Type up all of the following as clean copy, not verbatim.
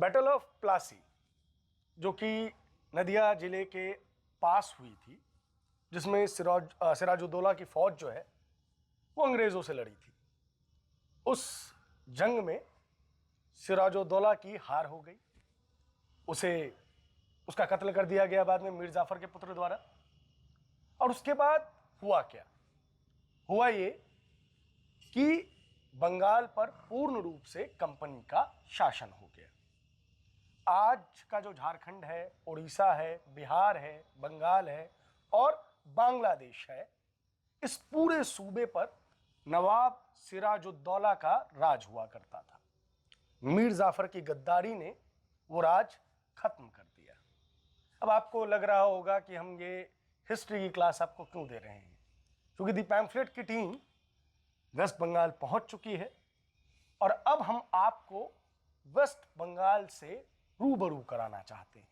Battle of Plassey जो कि नदिया जिले के पास हुई थी, जिसमें सिराजुद्दौला की फौज जो है वो अंग्रेजों से लड़ी थी। उस जंग में सिराजुद्दौला की हार हो गई, उसका कत्ल कर दिया गया बाद में मीर जाफर के पुत्र द्वारा। और उसके बाद हुआ क्या? हुआ ये कि बंगाल पर पूर्ण रूप से कंपनी का शासन हो गया। आज का जो झारखंड है, उड़ीसा है, बिहार है, बंगाल है और बांग्लादेश है, इस पूरे सूबे पर नवाब सिराजुद्दौला का राज हुआ करता था। मीर जाफर की गद्दारी ने वो राज खत्म कर दिया। अब आपको लग रहा होगा कि हम ये हिस्ट्री की क्लास आपको क्यों दे रहे हैं, क्योंकि दी पैम्फलेट की टीम वेस्ट बंगाल पहुंच चुकी है और अब हम आपको वेस्ट बंगाल से रूबरू कराना चाहते हैं।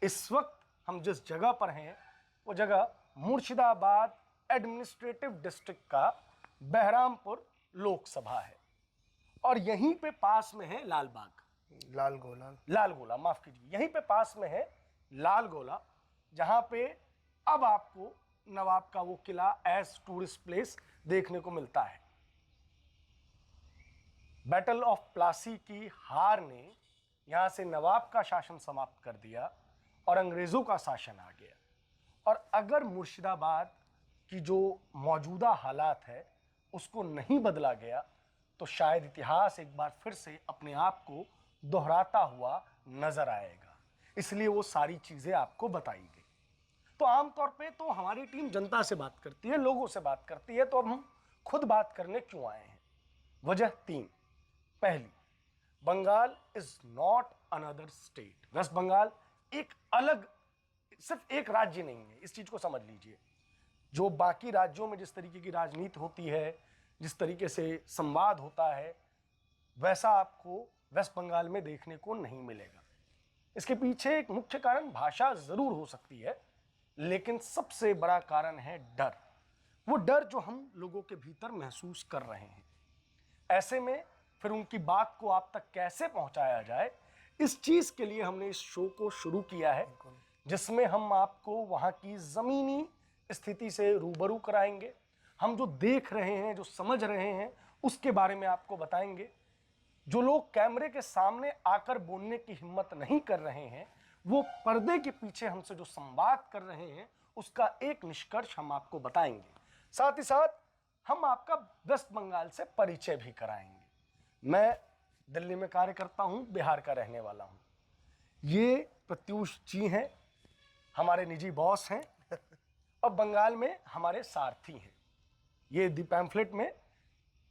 इस वक्त हम जिस जगह पर हैं वो जगह मुर्शिदाबाद एडमिनिस्ट्रेटिव डिस्ट्रिक्ट का बहरामपुर लोकसभा है और यहीं पे पास में है लालगोला, माफ कीजिए, यहीं पे पास में है लालगोला, जहां पे अब आपको नवाब का वो किला एज टूरिस्ट प्लेस देखने को मिलता है। बैटल ऑफ प्लासी की हार ने यहां से नवाब का शासन समाप्त कर दिया और अंग्रेजों का शासन आ गया। और अगर मुर्शिदाबाद की जो मौजूदा हालात है उसको नहीं बदला गया तो शायद इतिहास एक बार फिर से अपने आप को दोहराता हुआ नजर आएगा। इसलिए वो सारी चीजें आपको बताई गई। तो आमतौर पे तो हमारी टीम जनता से बात करती है, लोगों से बात करती है, तो अब हम खुद बात करने क्यों आए हैं? वजह 3। पहली, Bengal is not another state. West Bengal एक अलग, सिर्फ एक राज्य नहीं है, इस चीज को समझ लीजिए। जो बाकी राज्यों में जिस तरीके की राजनीति होती है, जिस तरीके से संवाद होता है, वैसा आपको वेस्ट बंगाल में देखने को नहीं मिलेगा। इसके पीछे एक मुख्य कारण भाषा जरूर हो सकती है, लेकिन सबसे बड़ा कारण है डर। वो डर जो हम लोगों के भीतर महसूस कर रहे हैं। ऐसे में फिर उनकी बात को आप तक कैसे पहुंचाया जाए, इस चीज के लिए हमने इस शो को शुरू किया है, जिसमें हम आपको वहां की जमीनी स्थिति से रूबरू कराएंगे। हम जो देख रहे हैं, जो समझ रहे हैं, उसके बारे में आपको बताएंगे। जो लोग कैमरे के सामने आकर बोलने की हिम्मत नहीं कर रहे हैं, वो पर्दे के पीछे हमसे जो संवाद कर रहे हैं, उसका एक निष्कर्ष हम आपको बताएंगे। साथ ही साथ हम आपका वेस्ट बंगाल से परिचय भी कराएंगे। मैं दिल्ली में कार्य करता हूं, बिहार का रहने वाला हूं। ये प्रत्यूष जी हैं, हमारे निजी बॉस हैं और बंगाल में हमारे सारथी हैं। ये दी पैम्फलेट में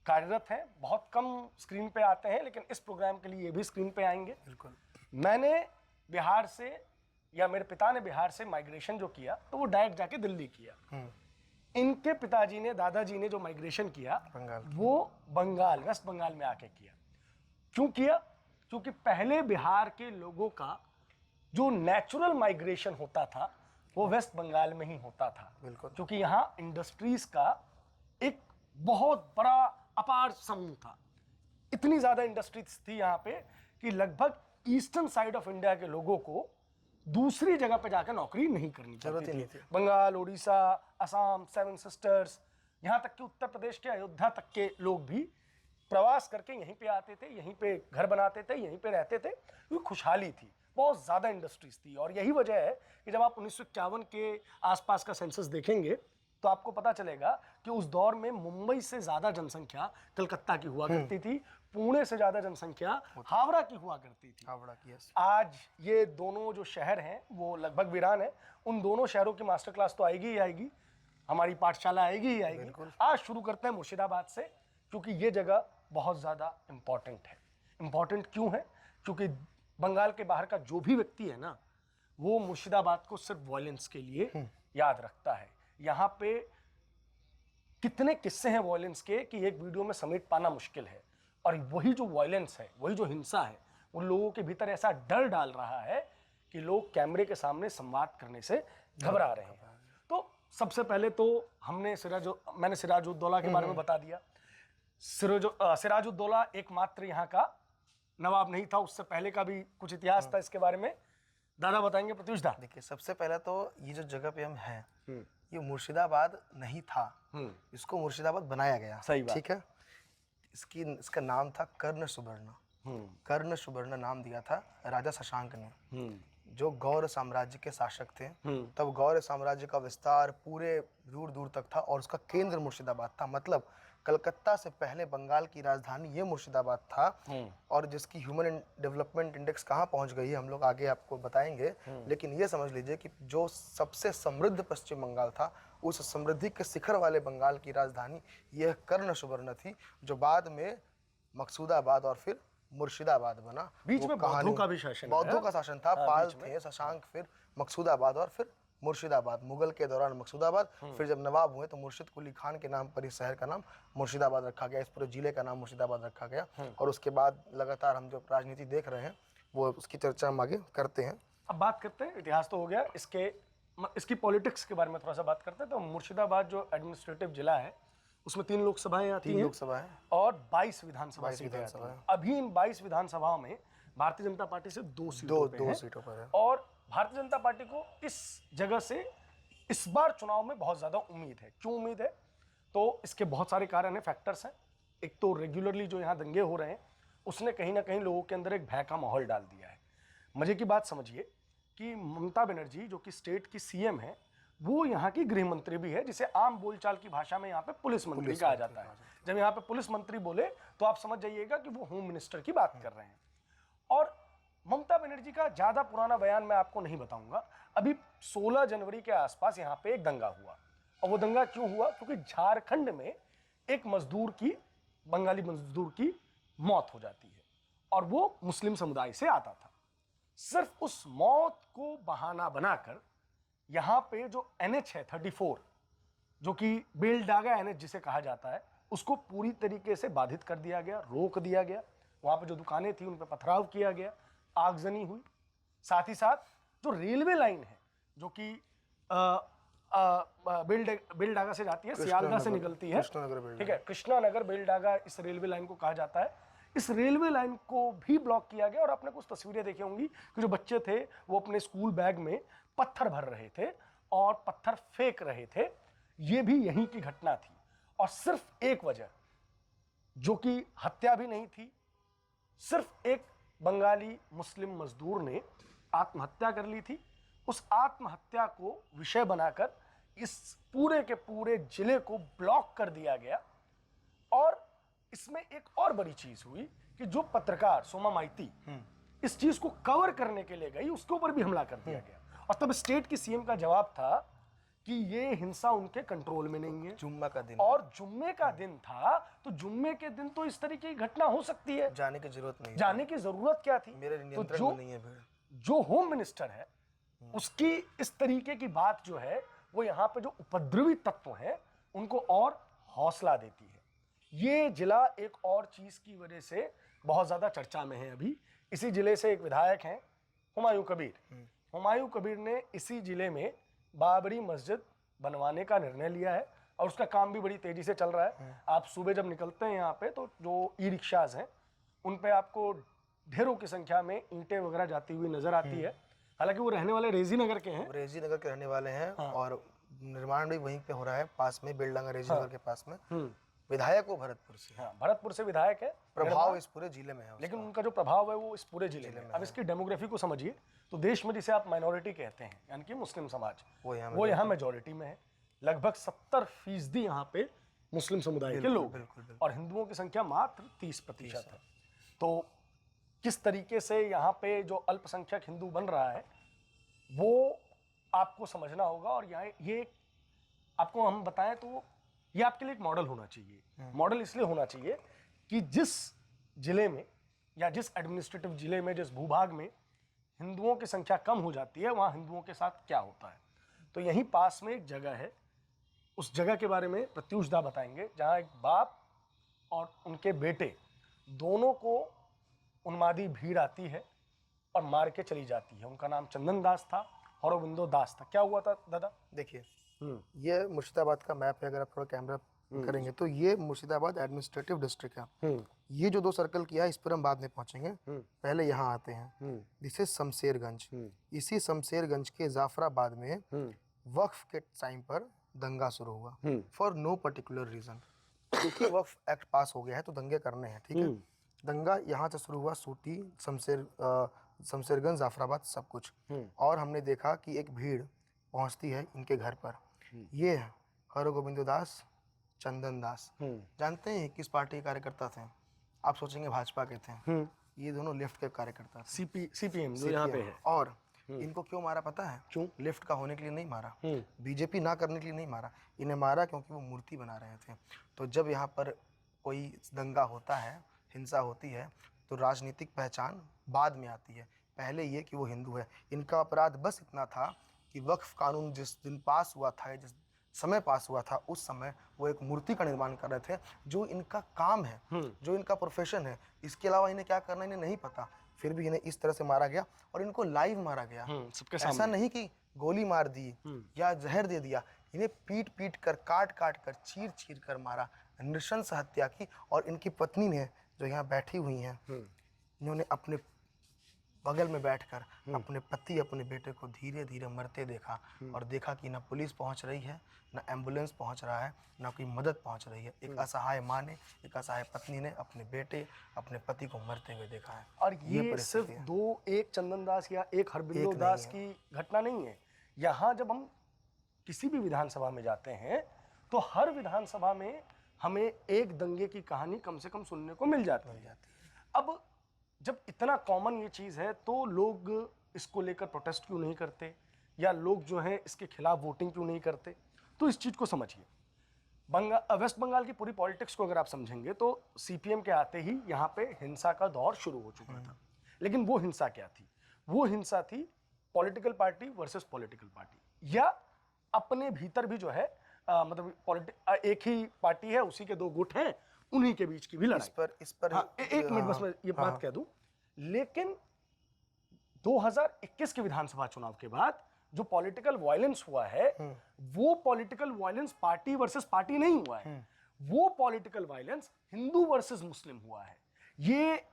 कार्यरत हैं, बहुत कम स्क्रीन पे आते हैं, लेकिन इस प्रोग्राम के लिए ये भी स्क्रीन पे आएंगे। बिल्कुल। मैंने बिहार से, या मेरे पिता ने बिहार से माइग्रेशन जो किया तो वो डायरेक्ट जाके दिल्ली किया। इनके पिताजी ने, दादाजी ने जो माइग्रेशन किया वो बंगाल, वेस्ट बंगाल में आके किया। क्यों किया? क्योंकि पहले बिहार के लोगों का जो नेचुरल माइग्रेशन होता था वो वेस्ट बंगाल में ही होता था। बिल्कुल। क्योंकि यहाँ इंडस्ट्रीज का एक बहुत बड़ा अपार समूह था। इतनी ज्यादा इंडस्ट्रीज थी यहाँ पे कि लगभग ईस्टर्न साइड ऑफ इंडिया के लोगों को दूसरी जगह पे जाकर नौकरी नहीं करनी पड़ती थी। बंगाल, उड़ीसा, असम, सेवन सिस्टर्स, यहाँ तक कि उत्तर प्रदेश के अयोध्या तक के लोग भी प्रवास करके यहीं पे आते थे, यहीं पे घर बनाते थे, यहीं पे रहते थे। क्योंकि खुशहाली थी, बहुत ज़्यादा इंडस्ट्रीज थी। और यही वजह है कि जब आप 1951 के आसपास का सेंसस देखेंगे तो आपको पता चलेगा कि उस दौर में मुंबई से ज़्यादा जनसंख्या कलकत्ता की हुआ करती थी, पुणे से ज़्यादा जनसंख्या हावड़ा की हुआ करती थी। हावड़ा की। आज ये दोनों जो शहर हैं वो लगभग वीरान है। उन दोनों शहरों की मास्टर क्लास तो आएगी ही आएगी, हमारी पाठशाला आएगी ही आएगी। आज शुरू करते हैं मुर्शिदाबाद से, क्योंकि ये जगह बहुत ज़्यादा इम्पॉर्टेंट है। इम्पॉर्टेंट क्यों है? क्योंकि बंगाल के बाहर का जो भी व्यक्ति है ना, वो मुर्शिदाबाद को सिर्फ वॉयलेंस के लिए याद रखता है। यहाँ पे कितने किस्से हैं वॉयलेंस के कि एक वीडियो में समेट पाना मुश्किल है। और वही जो वॉयलेंस है, वही जो हिंसा है, उन लोगों के भीतर ऐसा डर डाल रहा है कि लोग कैमरे के सामने संवाद करने से घबरा रहे हैं। तो सबसे पहले तो मैंने सिराजुद्दौला के बारे में बता दिया। सिराजुद्दौला एकमात्र यहाँ का नवाब नहीं था, उससे पहले का भी कुछ इतिहास था इसके बारे में, दादा बताएंगे। प्रत्युष दा। देखिए, सबसे पहले तो ये जो जगह पे हम हैं, ये मुर्शिदाबाद नहीं था, इसको मुर्शिदाबाद बनाया गया। सही बात। ठीक है। इसका नाम था कर्ण सुवर्ण। कर्ण सुवर्ण नाम दिया था राजा शशांक ने, जो गौड़ साम्राज्य के शासक थे। तब गौड़ साम्राज्य का विस्तार पूरे दूर दूर तक था और उसका केंद्र मुर्शिदाबाद था। मतलब कलकत्ता से पहले बंगाल की राजधानी ये मुर्शिदाबाद था। और जिसकी ह्यूमन डेवलपमेंट इंडेक्स कहाँ पहुंच गई है हम लोग आगे आपको बताएंगे। लेकिन ये समझ लीजिए कि जो सबसे समृद्ध पश्चिम बंगाल था, उस समृद्धि के शिखर वाले बंगाल की राजधानी यह कर्ण सुवर्ण थी, जो बाद में मकसूदाबाद और फिर मुर्शिदाबाद बना। बीच में बौद्धों का भी शासन, बौद्धों का शासन था। पाल थे, शशांक, फिर मकसूदाबाद और फिर मुर्शिदाबाद। मुगल के दौरान मकसूदाबाद, फिर जब नवाब हुए तो मुर्शिद कुली खान के नाम पर इस शहर का नाम मुर्शिदाबाद रखा गया, इस पूरे जिले का नाम मुर्शिदाबाद रखा गया। और उसके बाद लगातार हम जो राजनीति देख रहे हैं वो उसकी चर्चा हम आगे करते हैं। अब बात करते हैं, इतिहास तो हो गया, इसकी पॉलिटिक्स के बारे में थोड़ा सा बात करते हैं। तो मुर्शिदाबाद जो एडमिनिस्ट्रेटिव जिला है उसमें 3 लोकसभाएं आती हैं, 3 लोकसभाएं और 22 विधानसभा सीटें आती हैं। अभी इन 22 विधानसभाओं में भारतीय जनता पार्टी से 2 सीटों पर है। और भारतीय जनता पार्टी को इस जगह से इस बार चुनाव में बहुत ज्यादा उम्मीद है। क्यों उम्मीद है? तो इसके बहुत सारे कारण हैं, फैक्टर्स हैं। एक तो रेगुलरली जो यहाँ दंगे हो रहे हैं उसने कहीं ना कहीं लोगों के अंदर एक भय का माहौल डाल दिया है। मजे की बात समझिए कि ममता बनर्जी जो कि स्टेट की सीएम है, वो यहाँ की गृह मंत्री भी है, जिसे आम बोलचाल की भाषा में यहाँ पे पुलिस मंत्री कहा जाता है। जब यहाँ पे पुलिस मंत्री बोले तो आप समझ जाइएगा कि वो होम मिनिस्टर की बात कर रहे हैं। और ममता बनर्जी का ज्यादा पुराना बयान मैं आपको नहीं बताऊंगा। अभी 16 जनवरी के आसपास यहाँ पे एक दंगा हुआ, और वो दंगा क्यों हुआ? क्योंकि झारखंड में एक बंगाली मजदूर की मौत हो जाती है, और वो मुस्लिम समुदाय से आता था। सिर्फ उस मौत को बहाना बनाकर यहाँ पे जो NH है 34, जो कि बेलडागा NH जिसे कहा जाता है, उसको पूरी तरीके से बाधित कर दिया गया, रोक दिया गया। वहाँ पे जो दुकानें थी उन पे पथराव किया गया, आगजनी हुई। साथ ही साथ जो रेलवे लाइन है जो कि बेलडागा से जाती है, सियालदह से निकलती है, ठीक है, कृष्णा नगर बेलडागा इस रेलवे लाइन को कहा जाता है। इस रेलवे लाइन को भी ब्लॉक किया गया। और आपने कुछ तस्वीरें देखी होंगी कि जो बच्चे थे वो अपने स्कूल बैग में पत्थर भर रहे थे और पत्थर फेंक रहे थे। ये भी यहीं की घटना थी। और सिर्फ एक वजह, जो कि हत्या भी नहीं थी, सिर्फ एक बंगाली मुस्लिम मजदूर ने आत्महत्या कर ली थी। उस आत्महत्या को विषय बनाकर इस पूरे के पूरे जिले को ब्लॉक कर दिया गया। और इसमें एक और बड़ी चीज हुई कि जो पत्रकार सोमा माइती इस चीज को कवर करने के लिए गई, उसके ऊपर भी हमला कर दिया गया। और तब स्टेट की सीएम का जवाब था कि ये हिंसा उनके कंट्रोल में नहीं है। जुम्मे का दिन, और जुम्मे का दिन था, तो जुम्मे के दिन तो इस तरीके की घटना हो सकती है, जाने की जरूरत नहीं, जाने की जरूरत क्या थी? मेरे नियंत्रण में नहीं है भीड़। जो होम मिनिस्टर है उसकी इस तरीके की बात जो है वो यहाँ पे जो उपद्रवी तत्व हैं उनको और हौसला देती है। ये जिला एक और चीज की वजह से बहुत ज्यादा चर्चा में है। अभी इसी जिले से एक विधायक हैं हुमायूं कबीर। हुमायूं कबीर ने इसी जिले में बाबरी मस्जिद बनवाने का निर्णय लिया है, और उसका काम भी बड़ी तेजी से चल रहा है। आप सुबह जब निकलते हैं यहाँ पे तो जो ई रिक्शाज हैं उन पे आपको ढेरों की संख्या में ईंटें वगैरह जाती हुई नजर आती है। हालांकि वो रहने वाले रेजी नगर के हैं, रेजी नगर के रहने वाले हैं। और निर्माण भी वहीं पे हो रहा है, पास में बेलडांगा रेजी नगर के पास में। विधायक वो भरतपुर से, हाँ, भरतपुर से विधायक है। प्रभाव इस पूरे जिले में है, लेकिन उनका जो प्रभाव है वो इस पूरे जिले में। अब इसकी डेमोग्राफी को समझिए तो देश में जिसे आप माइनॉरिटी कहते हैं, यानी कि मुस्लिम समाज, वो यहाँ मेजोरिटी में है। लगभग 70% यहाँ पे मुस्लिम समुदाय के लोग, और हिंदुओं की संख्या मात्र 30% है। तो किस तरीके से यहाँ पे जो अल्पसंख्यक हिंदू बन रहा है वो आपको समझना होगा। और यहाँ ये आपको हम बताएं तो ये आपके लिए एक मॉडल होना चाहिए। मॉडल इसलिए होना चाहिए कि जिस जिले में या जिस एडमिनिस्ट्रेटिव जिले में, जिस भूभाग में हिंदुओं की संख्या कम हो जाती है, वहाँ हिंदुओं के साथ क्या होता है। तो यहीं पास में एक जगह है, उस जगह के बारे में प्रत्युष दा बताएंगे, जहाँ एक बाप और उनके बेटे दोनों को उन्मादी भीड़ आती है और मार के चली जाती है। उनका नाम चंदन दास था, हरोबिंदो दास था। क्या हुआ था दादा? देखिए, ये मुर्शिदाबाद का मैप है, अगर आप थोड़ा कैमरा करेंगे तो ये मुर्शिदाबाद एडमिनिस्ट्रेटिव डिस्ट्रिक्ट है। ये जो 2 सर्कल किया है इस पर हम बाद में पहुंचेंगे, पहले यहाँ आते हैं। This is Shamsherganj. इसी शमशेरगंज के जाफराबाद में वक्फ के टाइम पर दंगा शुरू हुआ फॉर नो पर्टिकुलर रीजन। क्योंकि वक्फ एक्ट पास हो गया है तो दंगे करने हैं, ठीक है। दंगा यहाँ से शुरू हुआ, सूटी, शमशेरगंज, जाफराबाद, सब कुछ। और हमने देखा कि एक भीड़ पहुंचती है इनके घर पर। ये है हरगोविंद दास, चंदन दास। जानते हैं किस पार्टी के कार्यकर्ता थे? आप सोचेंगे भाजपा के थे। ये दोनों लेफ्ट के कार्यकर्ता थे, सीपीएम जो यहाँ पे है। और इनको क्यों मारा पता है? क्यों? लेफ्ट का होने के लिए नहीं मारा, बीजेपी ना करने के लिए नहीं मारा, इन्हें मारा क्योंकि वो मूर्ति बना रहे थे। तो जब यहाँ पर कोई दंगा होता है, हिंसा होती है, तो राजनीतिक पहचान बाद में आती है, पहले ये कि वो हिंदू है। इनका अपराध बस इतना था कि वक्फ कानून जिस दिन पास हुआ था, जिस समय पास हुआ था, उस समय वो एक मूर्ति का निर्माण कर रहे थे, जो इनका काम है, जो इनका प्रोफेशन है। इसके अलावा इन्हें क्या करना इन्हें नहीं पता, फिर भी इन्हें इस तरह से मारा गया और इनको लाइव मारा गया। सबके ऐसा सामने। नहीं कि गोली मार दी या जहर दे दिया, इन्हें पीट पीट कर, काट काट कर, चीर चीर कर मारा, नृशंस हत्या की। और इनकी पत्नी ने, जो यहाँ बैठी हुई हैं, इन्होंने अपने बगल में बैठकर अपने पति, अपने बेटे को धीरे धीरे मरते देखा और देखा कि ना पुलिस पहुंच रही है, ना एम्बुलेंस पहुंच रहा है, ना कोई मदद पहुंच रही है। एक असहाय माँ ने, एक असहाय पत्नी ने अपने बेटे, अपने पति को मरते हुए देखा है। और ये सिर्फ एक चंदन दास या एक हरबिंदो दास की घटना नहीं है। यहाँ जब हम किसी भी विधानसभा में जाते हैं तो हर विधानसभा में हमें एक दंगे की कहानी कम से कम सुनने को मिल जाती है। अब जब इतना कॉमन ये चीज़ है तो लोग इसको लेकर प्रोटेस्ट क्यों नहीं करते, या लोग जो हैं इसके खिलाफ वोटिंग क्यों नहीं करते? तो इस चीज़ को समझिए। वेस्ट बंगाल की पूरी पॉलिटिक्स को अगर आप समझेंगे तो सीपीएम के आते ही यहाँ पे हिंसा का दौर शुरू हो चुका था। लेकिन वो हिंसा क्या थी? वो हिंसा थी political party versus political party, या अपने भीतर भी जो है मतलब एक ही पार्टी है, उसी के 2 गुट हैं, उन्हीं के बीच की भी लड़ाई। इस पर एक मिनट बस मैं ये बात कह दूं। लेकिन 2021 के विधानसभा चुनाव के बाद जो पॉलिटिकल वायलेंस हुआ है, वो political violence party versus party नहीं हुआ है, वो पॉलिटिकल वायलेंस हिंदू वर्सेस मुस्लिम हुआ है। ये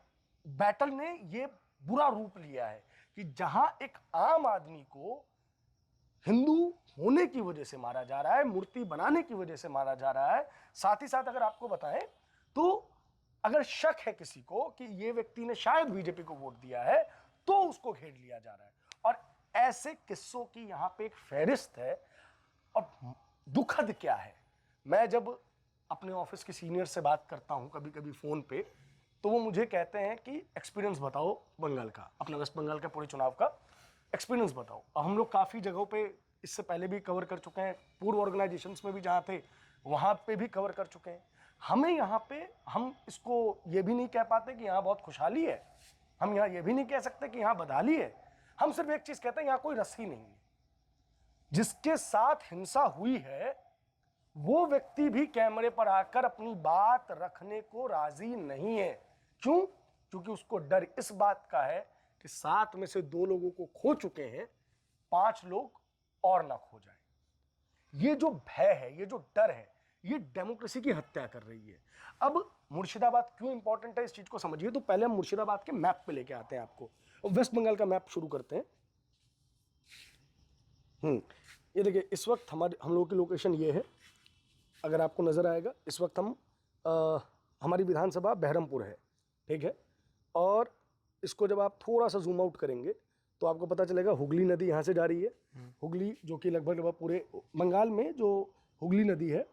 बैटल ने ये बुरा रूप लिया है कि जहां एक आम आदमी को हिंदू होने की वजह से मारा जा रहा है, मूर्ति बनाने की वजह से मारा जा रहा है। साथ ही साथ अगर आपको बताएं तो अगर शक है किसी को कि ये व्यक्ति ने शायद बीजेपी को वोट दिया है, तो उसको घेर लिया जा रहा है। और ऐसे किस्सों की यहाँ पे एक फहरिस्त है। और दुखद क्या है, मैं जब अपने ऑफिस के सीनियर से बात करता हूँ कभी कभी फ़ोन पे, तो वो मुझे कहते हैं कि एक्सपीरियंस बताओ बंगाल का, अपना वेस्ट बंगाल का पूरे चुनाव का एक्सपीरियंस बताओ। और हम लोग काफ़ी जगहों पे इससे पहले भी कवर कर चुके हैं, पूर्व ऑर्गेनाइजेशंस में भी जहाँ थे वहाँ पे भी कवर कर चुके हैं। हमें यहाँ पे, हम इसको ये भी नहीं कह पाते कि यहाँ बहुत खुशहाली है, हम यहाँ ये भी नहीं कह सकते कि यहाँ बदहाली है। हम सिर्फ एक चीज़ कहते हैं, यहाँ कोई रस्सी नहीं है। जिसके साथ हिंसा हुई है वो व्यक्ति भी कैमरे पर आकर अपनी बात रखने को राजी नहीं है। क्यों? क्योंकि उसको डर इस बात का है कि 7 में से 2 लोगों को खो चुके हैं, 5 लोग और ना खो जाए। ये जो भय है, ये जो डर है, ये डेमोक्रेसी की हत्या कर रही है। अब मुर्शिदाबाद क्यों इंपॉर्टेंट है, इस चीज को समझिए। तो पहले हम मुर्शिदाबाद के मैप पे लेके आते हैं आपको, वेस्ट बंगाल का मैप शुरू करते हैं। ये देखिए, इस वक्त हम लोगों की लोकेशन ये है, अगर आपको नजर आएगा। इस वक्त हम हमारी विधानसभा बहरमपुर है, ठीक है। और इसको जब आप थोड़ा सा जूम आउट करेंगे तो आपको पता चलेगा हुगली नदी यहाँ से जा रही है। हुगली जो कि लगभग पूरे बंगाल में जो हुगली नदी है,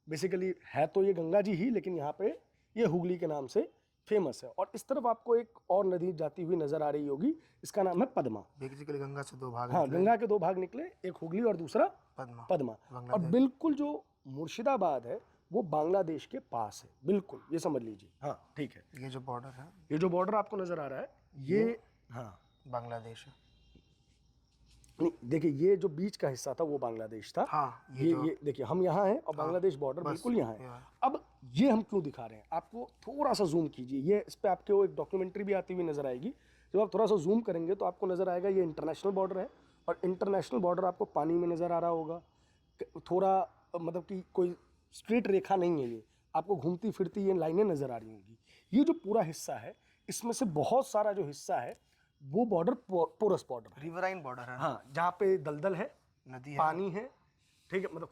बेसिकली है तो ये गंगा जी ही, लेकिन यहाँ पे ये हुगली के नाम से फेमस है। और इस तरफ आपको एक और नदी जाती हुई नजर आ रही होगी, इसका नाम है पद्मा। बेसिकली गंगा से 2 भाग, हाँ, गंगा के 2 भाग निकले, एक हुगली और दूसरा पद्मा। और बिल्कुल जो मुर्शिदाबाद है वो बांग्लादेश के पास है, बिल्कुल, ये समझ लीजिए। हाँ, ठीक है। ये जो बॉर्डर है, ये जो बॉर्डर आपको नजर आ रहा है, ये हाँ बांग्लादेश है। नहीं, देखिए, ये जो बीच का हिस्सा था वो बांग्लादेश था। हाँ, ये देखिए, हम यहाँ हैं और बांग्लादेश बॉर्डर बिल्कुल यहाँ है। अब ये हम क्यों दिखा रहे हैं, आपको थोड़ा सा जूम कीजिए। ये इस पे आपको एक डॉक्यूमेंट्री भी आती हुई नजर आएगी। जब आप थोड़ा सा जूम करेंगे तो आपको नजर आएगा ये इंटरनेशनल बॉर्डर है, और इंटरनेशनल बॉर्डर आपको पानी में नजर आ रहा होगा। थोड़ा मतलब कि कोई स्ट्रेट रेखा नहीं है, ये आपको घूमती फिरती ये लाइनें नजर आ रही होंगी। ये जो पूरा हिस्सा है, इसमें से बहुत सारा जो हिस्सा है वो बॉर्डर पोरस बॉर्डर है, रिवराइन बॉर्डर है। हाँ, जहाँ पे दलदल है, नदी है, पानी है, ठीक है, मतलब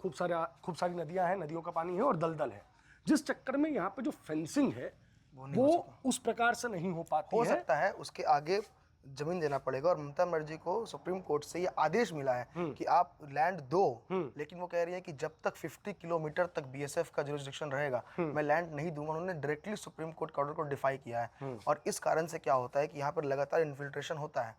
खूब सारी नदियां हैं, नदियों का पानी है और दलदल है, जिस चक्कर में यहाँ पे जो फेंसिंग है वो उस प्रकार से नहीं हो पाती हो है। सकता है उसके आगे जमीन देना पड़ेगा, और ममता बनर्जी को सुप्रीम कोर्ट से ये आदेश मिला है कि आप लैंड दो, लेकिन वो कह रही है कि जब तक 50 किलोमीटर तक बीएसएफ का जुरिसडिक्शन रहेगा मैं लैंड नहीं दूंगा। उन्होंने डायरेक्टली सुप्रीम कोर्ट के ऑर्डर को डिफाई किया है। और इस कारण से क्या होता है कि यहाँ पर लगातार इन्फिल्ट्रेशन होता है।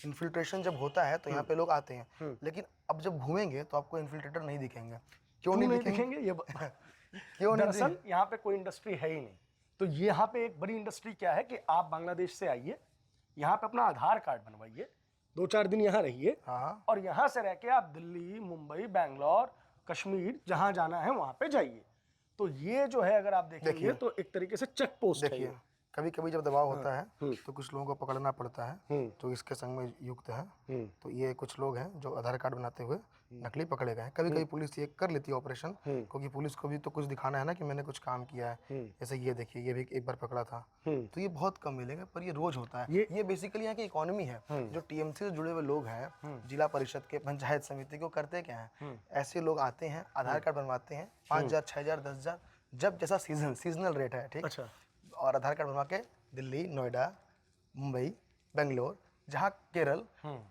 इन्फिल्ट्रेशन जब होता है तो यहाँ पे लोग आते हैं, लेकिन अब जब घूमेंगे तो आपको इन्फिल्ट्रेटर नहीं दिखेंगे। क्यों नहीं दिखेंगे ये क्यों नहीं? दरअसल यहाँ पे कोई इंडस्ट्री है ही नहीं। तो यहाँ पे एक बड़ी इंडस्ट्री क्या है कि आप बांग्लादेश से आइए, यहाँ पे अपना आधार कार्ड बनवाइए, 2-4 दिन यहाँ रहिए, और यहाँ से रह के आप दिल्ली, मुंबई, बैंगलोर, कश्मीर, जहाँ जाना है वहाँ पे जाइए। तो ये जो है अगर आप देखेंगे तो एक तरीके से चेक पोस्ट है ये। कभी कभी जब दबाव होता है तो कुछ लोगों को पकड़ना पड़ता है जो इसके संग में युक्त है। तो ये कुछ लोग हैं जो आधार कार्ड बनाते हुए नकली पकड़े गए हैं। कभी कभी पुलिस ये कर लेती है ऑपरेशन, क्योंकि पुलिस को भी तो कुछ दिखाना है ना कि मैंने कुछ काम किया है। जैसे ये देखिए, ये भी एक बार पकड़ा था। तो ये बहुत कम मिलेगा, पर ये रोज होता है। ये बेसिकली यहाँ की इकोनॉमी है। जो टीएमसी से जुड़े हुए लोग हैं, जिला परिषद के, पंचायत समिति को करते क्या है, ऐसे लोग आते हैं, आधार कार्ड बनवाते हैं, 5,000, 6,000, 10,000, जब जैसा सीजनल रेट है, ठीक, अच्छा, और आधार कार्ड बनवा के दिल्ली, नोएडा, मुंबई, बेंगलोर, जहाँ केरल,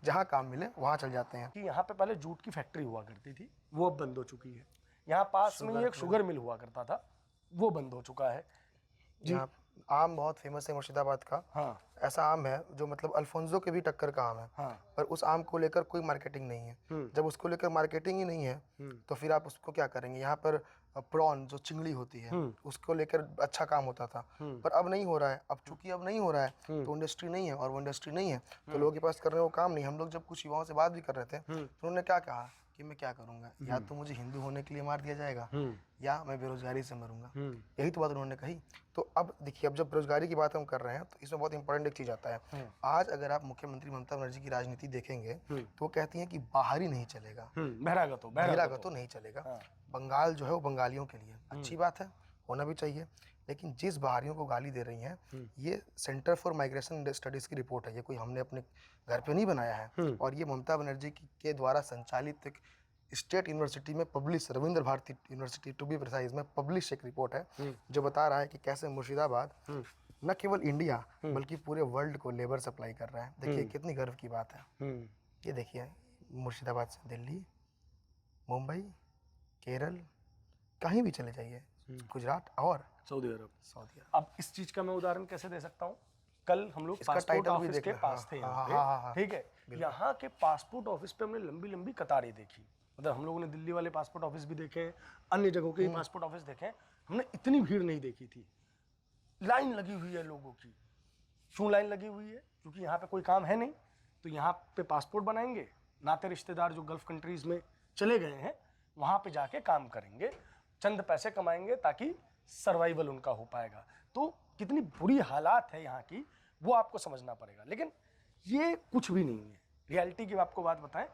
जहाँ काम मिले वहाँ चल जाते हैं। कि यहाँ पे पहले जूट की फैक्ट्री हुआ करती थी, वो अब बंद हो चुकी है। यहाँ पास में एक शुगर मिल हुआ करता था, वो बंद हो चुका है। यहाँ आम बहुत फेमस है मुर्शिदाबाद का। हाँ, ऐसा आम है जो मतलब अल्फोंसो के भी टक्कर का आम है। हाँ, पर उस आम को लेकर कोई मार्केटिंग नहीं है। जब उसको लेकर मार्केटिंग ही नहीं है तो फिर आप उसको क्या करेंगे। यहाँ पर प्रॉन जो चिंगड़ी होती है उसको लेकर अच्छा काम होता था, पर अब नहीं हो रहा है। अब चूंकि अब नहीं हो रहा है तो इंडस्ट्री नहीं है, और वो इंडस्ट्री नहीं है तो लोगों के पास करने को काम नहीं। हम लोग जब कुछ युवाओं से बात भी कर रहे थे तो उन्होंने क्या कहा कि मैं क्या करूंगा, या तो मुझे हिंदू होने के लिए मार दिया जाएगा या मैं बेरोजगारी से मरूंगा। यही तो बात उन्होंने कही। तो अब देखिए, अब जब बेरोजगारी की बात हम कर रहे हैं तो इसमें बहुत इंपॉर्टेंट एक चीज आता है। आज अगर आप मुख्यमंत्री ममता बनर्जी की राजनीति देखेंगे तो वो कहती हैं कि बाहरी नहीं चलेगा, बहिरागत नहीं चलेगा। बंगाल जो है वो बंगालियों के लिए अच्छी बात है, होना भी चाहिए, लेकिन जिस बाहरियों को गाली दे रही हैं, ये सेंटर फॉर माइग्रेशन स्टडीज की रिपोर्ट है, ये कोई हमने अपने घर पे नहीं बनाया है। और ये ममता बनर्जी के द्वारा संचालित एक स्टेट यूनिवर्सिटी में publish, Rabindra Bharati university to be precise में पब्लिश एक रिपोर्ट है जो बता रहा है कि कैसे मुर्शिदाबाद न केवल इंडिया बल्कि पूरे वर्ल्ड को लेबर सप्लाई कर रहा है। देखिए कितनी गर्व की बात है। ये देखिए, मुर्शिदाबाद से दिल्ली, मुंबई, केरल, कहीं भी चले जाइए, गुजरात और सऊदी अरब। अब इस चीज का मैं उदाहरण कैसे दे सकता हूँ, कल हम लोग पासपोर्ट ऑफिस के पास थे यहाँ पे, ठीक है, यहाँ के पासपोर्ट ऑफिस पे हमने लंबी लंबी कतारें देखी। मतलब हम लोगों ने दिल्ली वाले पासपोर्ट ऑफिस भी देखे, अन्य जगहों के पासपोर्ट ऑफिस देखे, हमने इतनी भीड़ नहीं देखी थी। लाइन लगी हुई है लोगों की। क्यों लाइन लगी हुई है? क्योंकि यहाँ पे कोई काम है नहीं, तो यहाँ पे पासपोर्ट बनाएंगे, नाते रिश्तेदार जो गल्फ कंट्रीज में चले गए हैं वहाँ पे जाके काम करेंगे, चंद पैसे कमाएंगे ताकि सर्वाइवल उनका हो पाएगा। तो कितनी बुरी हालात है यहाँ की वो आपको समझना पड़ेगा। लेकिन ये कुछ भी नहीं है। रियलिटी की आपको बात बताएं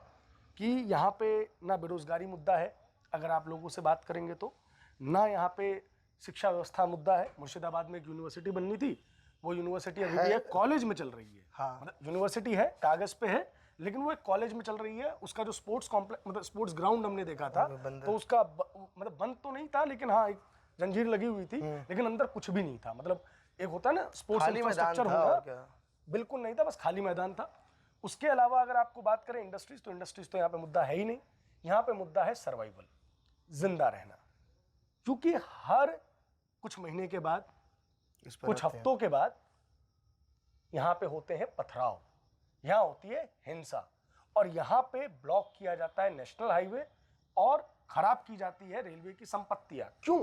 कि यहाँ पे ना बेरोजगारी मुद्दा है, अगर आप लोगों से बात करेंगे तो, ना यहाँ पे शिक्षा व्यवस्था मुद्दा है। मुर्शिदाबाद में एक यूनिवर्सिटी बननी थी, वो यूनिवर्सिटी अभी भी एक कॉलेज में चल रही है। हाँ। मतलब यूनिवर्सिटी है, कागज पे है, लेकिन वो एक कॉलेज में चल रही है। उसका जो स्पोर्ट्स कॉम्प्लेक्स, मतलब स्पोर्ट्स ग्राउंड हमने देखा था, तो उसका मतलब बंद तो नहीं था, लेकिन हाँ एक जंजीर लगी हुई थी, लेकिन अंदर कुछ भी नहीं था। मतलब एक होता है ना स्पोर्ट्स इंफ्रास्ट्रक्चर होना, बिल्कुल नहीं था, बस खाली मैदान था। उसके अलावा अगर आपको बात करें इंडस्ट्रीज, तो इंडस्ट्रीज तो यहाँ पे मुद्दा है ही नहीं। यहाँ पे मुद्दा है सर्वाइवल, जिंदा रहना। क्योंकि हर कुछ महीने के बाद, कुछ हफ्तों के बाद यहाँ पे होते हैं पथराव, यहाँ होती है हिंसा, और यहाँ पे ब्लॉक किया जाता है नेशनल हाईवे और खराब की जाती है रेलवे की संपत्तियां। क्यों?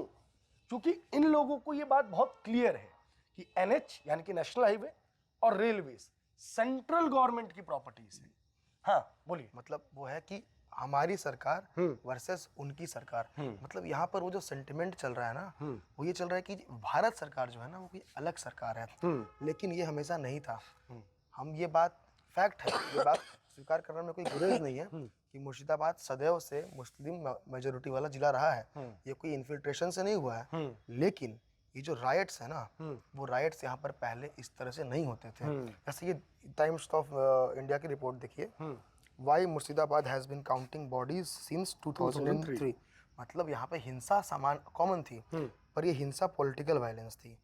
क्योंकि इन लोगों को ये बात बहुत क्लियर है कि एनएच यानी कि नेशनल हाईवे और रेलवेज सेंट्रल गवर्नमेंट की प्रॉपर्टीज है। हाँ बोलिए। मतलब वो है कि हमारी सरकार वर्सेस उनकी सरकार। मतलब यहाँ पर वो जो सेंटिमेंट चल रहा है ना, वो ये चल रहा है कि भारत सरकार जो है ना वो कोई अलग सरकार है, लेकिन ये हमेशा नहीं था। हम ये बात फैक्ट है, ये बात स्वीकार करने में कोई गुरेज नहीं है कि मुर्शिदाबाद सदैव से मुस्लिम मेजोरिटी वाला जिला रहा है। ये कोई इन्फिल्ट्रेशन से नहीं हुआ है, लेकिन ये जो राइट्स है ना, वो राइट्स यहाँ पर पहले इस तरह से नहीं होते थे। जैसे ये टाइम्स ऑफ इंडिया की रिपोर्ट देखिए, why Murshidabad has been counting bodies since 2003। मतलब यहाँ पे हिंसा सामान कॉमन थी, पर ये हिंसा पॉलिटिकल वायलेंस थी।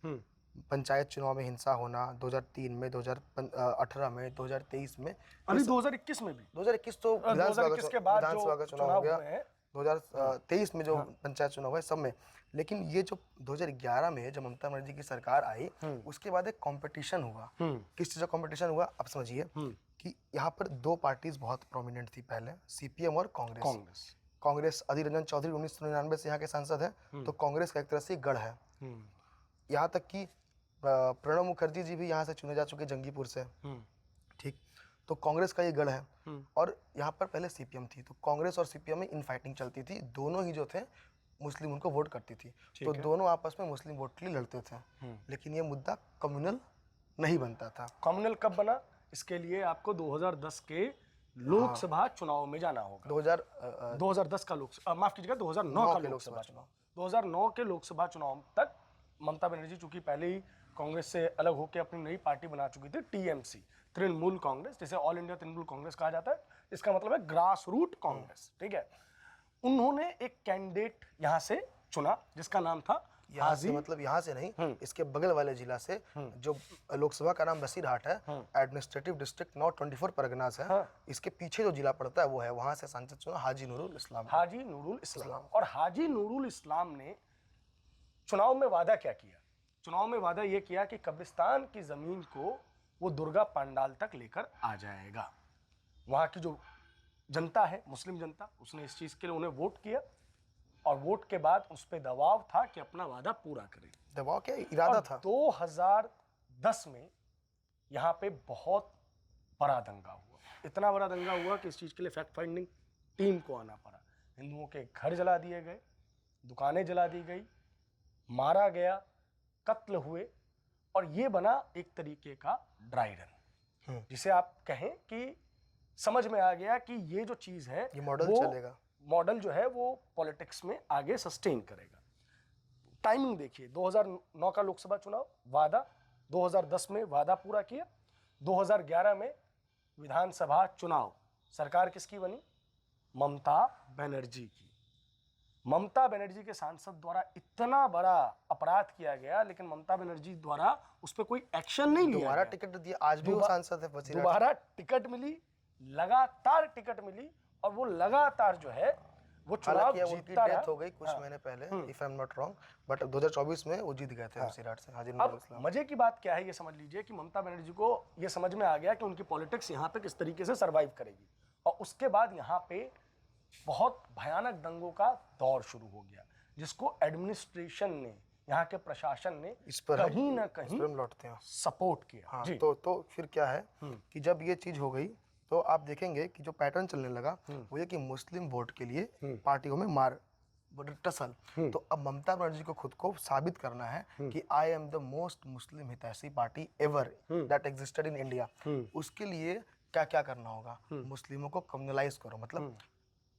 पंचायत चुनाव में हिंसा होना 2003 में, 2018 में, 2023 में, अभी 2021 में भी 2021 तो 2021 के बाद विधानसभा का चुनाव हो गया, हुए हैं। 2023 में जो पंचायत चुनाव हुआ सब में। लेकिन ये जो 2011 में जब ममता बनर्जी की सरकार आई, उसके बाद एक कंपटीशन हुआ। किस चीज़ का कंपटीशन हुआ आप समझिए, कि यहाँ पर दो पार्टीज बहुत प्रोमिनेंट थी पहले, सीपीएम और कांग्रेस। कांग्रेस अधीर रंजन चौधरी 1999 से यहाँ के सांसद हैं, तो कांग्रेस का एक तरह से गढ़ है। यहाँ तक कि प्रणब मुखर्जी जी भी यहाँ से चुने जा चुके जंगीपुर से, ठीक। तो कांग्रेस का ये गढ़ है। और यहाँ पर पहले सीपीएम थी, तो कांग्रेस और सीपीएम में इनफाइटिंग चलती थी। दोनों ही जो थे मुस्लिम उनको वोट करती थी, तो दोनों आपस में मुस्लिम वोट के लिए लड़ते थे। लेकिन ये मुद्दा कम्युनल नहीं बनता था। कम्युनल कब बना? इसके लिए आपको 2010 के लोकसभा चुनाव में जाना होगा। 2010 का लोकसभा, माफ कीजिएगा, 2009 का लोकसभा चुनाव। 2009 के लोकसभा चुनाव तक ममता बनर्जी चूंकि पहले ही कांग्रेस से अलग होकर अपनी नई पार्टी बना चुकी थी, टीएमसी, तृणमूल कांग्रेस, जिसे ऑल इंडिया तृणमूल कांग्रेस कहा जाता है। इसका मतलब है ग्रास रूट कांग्रेस, ठीक है। उन्होंने एक कैंडिडेट यहाँ से चुना जिसका नाम था यहाँ से, मतलब यहाँ से नहीं, इसके बगल वाले जिला से, जो लोकसभा का नाम बसीरहाट है, एडमिनिस्ट्रेटिव डिस्ट्रिक्ट नॉट 24 परगनास है। इसके पीछे जो जिला पड़ता है वो है, वहां से सांसद चुना हाजी नूरुल इस्लाम। हाजी नूरुल इस्लाम। और हाजी नूरुल इस्लाम ने चुनाव में वादा क्या किया? चुनाव में वादा ये किया कि कब्रिस्तान की जमीन को वो दुर्गा पंडाल तक लेकर आ जाएगा। वहां की जो जनता है, मुस्लिम जनता, उसने इस चीज के लिए उन्हें वोट किया, और वोट के बाद उस पर दबाव था कि अपना वादा पूरा करे। दबाव क्या इरादा था? 2010 में यहाँ पे बहुत बड़ा दंगा हुआ, इतना बड़ा दंगा हुआ कि इस चीज के लिए फैक्ट फाइंडिंग टीम को आना पड़ा। हिंदुओं के घर जला दिए गए, दुकानें जला दी गई, मारा गया, कत्ल हुए, और ये बना एक तरीके का ड्राई रन, जिसे आप कहें कि समझ में आ गया कि ये जो चीज है, ये मॉडल चलेगा, मॉडल जो है वो पॉलिटिक्स में आगे सस्टेन करेगा। टाइमिंग देखिए, 2009 का लोकसभा चुनाव, वादा, 2010 में वादा पूरा किया, 2011 में विधानसभा चुनाव, सरकार किसकी बनी? ममता बनर्जी की। ममता बनर्जी के सांसद द्वारा इतना बड़ा अपराध किया गया, लेकिन ममता बनर्जी द्वारा उस पर कोई एक्शन नहीं लिया। दोबारा टिकट दिया, आज भी वो सांसद है। दोबारा टिकट मिली, लगातार टिकट मिली, और वो लगातार जो है वो चुनाव जीतता रहा। डेथ हो गई कुछ महीने पहले, if I am not wrong, but 2024 में वो जीत गए थे बसीरहाट से हाजी नूरुल इस्लाम। मजे की बात क्या है, ये समझ लीजिए कि ममता बनर्जी को ये समझ में आ गया कि उनकी पॉलिटिक्स यहाँ पे किस तरीके से सर्वाइव करेगी, और उसके बाद यहाँ पे बहुत भयानक दंगों का दौर शुरू हो गया, जिसको एडमिनिस्ट्रेशन ने, यहाँ के प्रशासन ने इस पर कहीं ना कहीं लौटते हैं सपोर्ट किया। हाँ, तो फिर क्या है कि जब ये चीज हो गई, तो आप देखेंगे कि जो पैटर्न चलने लगा वो ये कि मुस्लिम वोट के लिए पार्टियों में मार टसल। तो अब ममता बनर्जी को खुद को साबित करना है कि आई एम द मोस्ट मुस्लिम हितैषी party ever that existed in India. उसके लिए क्या क्या करना होगा? मुस्लिमों को कम्युनलाइज करो, मतलब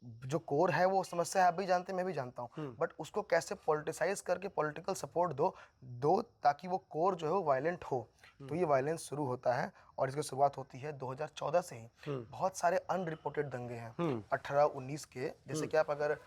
जो कोर है वो समस्या है, आप भी जानते हैं, मैं भी जानता हूँ, बट उसको कैसे पॉलिटिसाइज करके पॉलिटिकल सपोर्ट दो ताकि वो कोर जो है वो वायलेंट हो। तो ये वायलेंस शुरू होता है, और इसकी शुरुआत होती है 2014 से ही। बहुत सारे अनरिपोर्टेड दंगे हैं 18-19 के, जैसे कि आप अगर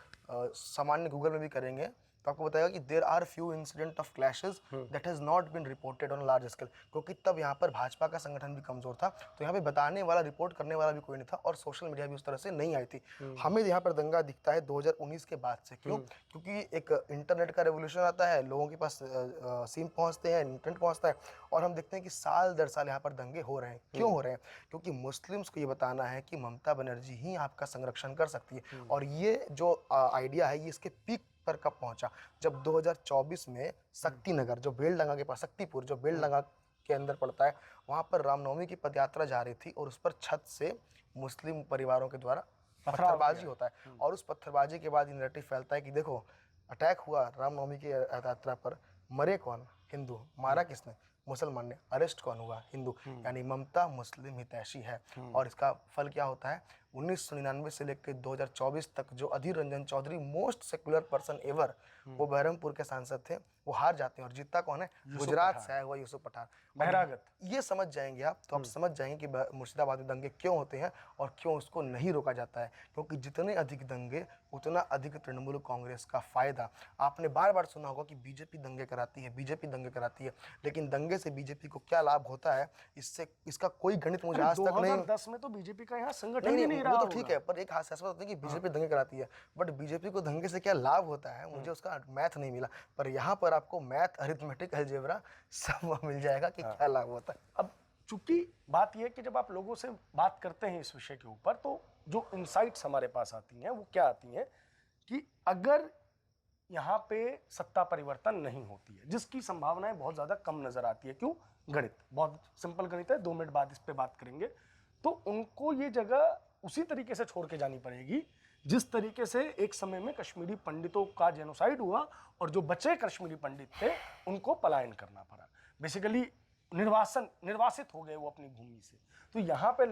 सामान्य गूगल में भी करेंगे तो आपको बताएगा कि there are few incident of clashes that has not been reported on large scale, क्योंकि तब यहाँ पर भाजपा का संगठन भी कमजोर था, तो यहाँ पे बताने वाला, रिपोर्ट करने वाला भी कोई नहीं था, और सोशल मीडिया भी उस तरह से नहीं आई थी। हमें यहाँ पर दंगा दिखता है 2019 के बाद से। क्यों? क्योंकि एक इंटरनेट का रेवोल्यूशन आता है, लोगों के पास सिम पहुँचते हैं, इंटरनेट पहुँचता है, और हम देखते हैं कि साल दर साल यहाँ पर दंगे हो रहे हैं। क्यों हो रहे हैं? क्योंकि मुस्लिम्स को ये बताना है कि ममता बनर्जी ही आपका संरक्षण कर सकती है। और ये जो आइडिया है, ये इसके पीक पर कब पहुंचा? जब 2024 में शक्तिनगर, जो बेलडंगा के पास, शक्तिपुर जो बेलडंगा के अंदर पड़ता है, वहां पर रामनवमी की पदयात्रा जा रही थी, और उस पर छत से मुस्लिम परिवारों के द्वारा पत्थरबाजी होता है, और उस पत्थरबाजी के बाद ये नैरेटिव फैलता है कि देखो अटैक हुआ रामनवमी की यात्रा पर, मरे कौन? हिंदू। मारा किसने? मुसलमान ने। अरेस्ट कौन हुआ? हिंदू। यानी ममता मुस्लिम हितैषी है, और इसका फल क्या होता है? 1999 से लेकर 2024 तक जो Adhir Ranjan Chowdhury most secular person ever वो बहरमपुर के सांसद थे, वो हार जाते हैं और जीतता कौन है? गुजरात से आया हुआ यूसुफ पठान। बहिरागत। ये समझ जाएंगे आप तो आप समझ जाएंगे कि मुर्शिदाबाद में दंगे क्यों होते हैं और क्यों उसको नहीं रोका जाता है, क्योंकि जितने अधिक दंगे उतना अधिक तृणमूल कांग्रेस का फायदा। आपने बार बार सुना होगा कि बीजेपी दंगे कराती है, बीजेपी दंगे कराती है, लेकिन दंगे से बीजेपी को क्या लाभ होता है इससे इसका कोई गणित मुझे आज तक नहीं। 2010 में तो बीजेपी का यहाँ संगठन ही नहीं रहा वो तो होगा। ठीक है, पर एक हास्यास्पद होता है कि बीजेपी दंगे कराती है, बट बीजेपी को दंगे से क्या लाभ होता है मुझे उसका मैथ नहीं मिला। पर यहाँ पर आपको मैथ, अरिथमेटिक, अलजेब्रा सब मिल जाएगा कि क्या लाभ होता है। अब चूंकि बात यह है कि जब आप लोगों से बात करते हैं इस विषय के ऊपर, तो जो इनसाइट्स हमारे पास आती हैं वो क्या आती हैं कि अगर यहाँ पे सत्ता परिवर्तन नहीं होती है, जिसकी संभावनाएं बहुत ज़्यादा कम नजर आती है। क्यों? गणित, बहुत सिंपल गणित है, 2 मिनट बाद इस पे बात करेंगे। तो उनको ये जगह उसी तरीके से छोड़ के जानी पड़ेगी जिस तरीके से एक समय में कश्मीरी पंडितों का जेनोसाइड हुआ और जो बचे कश्मीरी पंडित थे उनको पलायन करना पड़ा। बेसिकली निर्वासित हो गए वो अपनी भूमि से। तो यहाँ पे